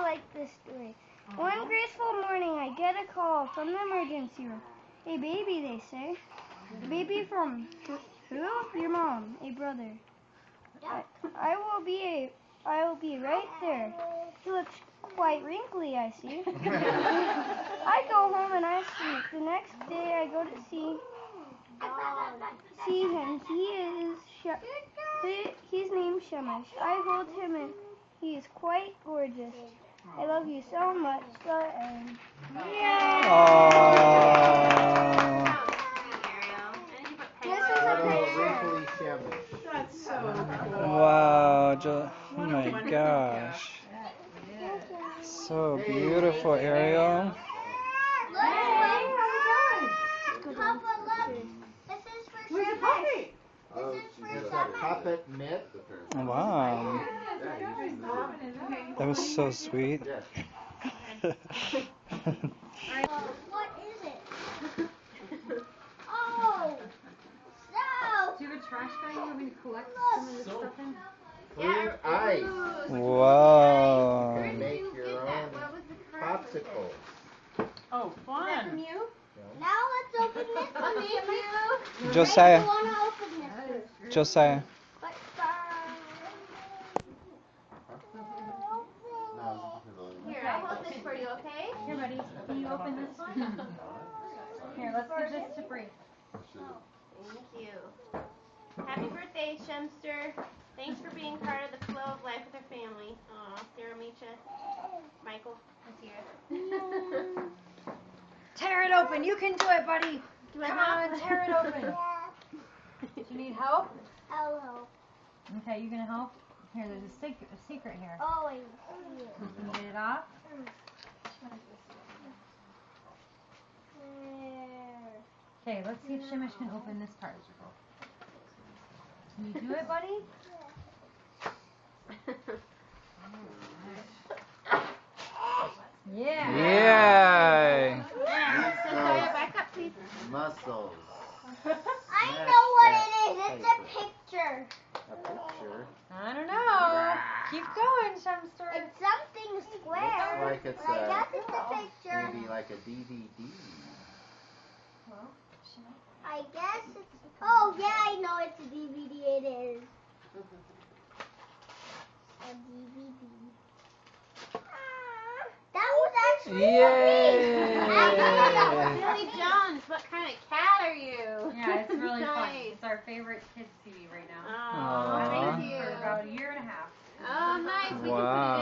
like this story. One graceful morning, I get a call from the emergency room. A baby, they say. A baby from who? Your mom, a brother. I will be right there. He looks quite wrinkly, I see. I go home and I sleep. The next day, I go to see him. He's named Shemesh. I hold him and he is quite gorgeous. I love you so much. The end. This is a picture. That's so cool. Wow, oh my gosh. So beautiful, Ariel. Papa, look. This is for Shemesh. This is for Shemesh. Puppet mitt. Wow. That was so sweet. What is it? Oh, so. Do you have a trash bag you want me to collect some of this stuff in? Clear ice. Wow. You can make your own popsicle. Oh, fun. From you? Now let's open this one. Josiah. I want to open this one. Josiah. But Here, I'll hold this for you, okay? Here, buddy. Can you open this one? Here, let's give this to Bree. Thank you. Happy birthday, Shemster. Thanks for being part of the flow of life with our family. Aw, Sarah Mecha. Michael, let's hear it. Tear it open. You can do it, buddy. Come on, tear it open. Do you need help? hello. Okay, you gonna help? Here, there's a secret here. Oh, wait. Can you get it off? Okay, let's see if Shemesh can open this part. Can you do it, buddy? Yeah. Yay. Back up, please. Muscles. I know what it is. It's a picture. A picture. I don't know. Keep going, Shemster. It's something square. Looks like it's I guess it's a picture. maybe like a DVD. I guess it's. Oh, yeah, I know it's a DVD. It is. A DVD. That was actually Yay. Billy Jones, what kind of cat are you? Yeah, it's really fun. Nice. It's our favorite kids TV right now. Oh, thank you. For about a year and a half. Oh, nice. We can put it Wow.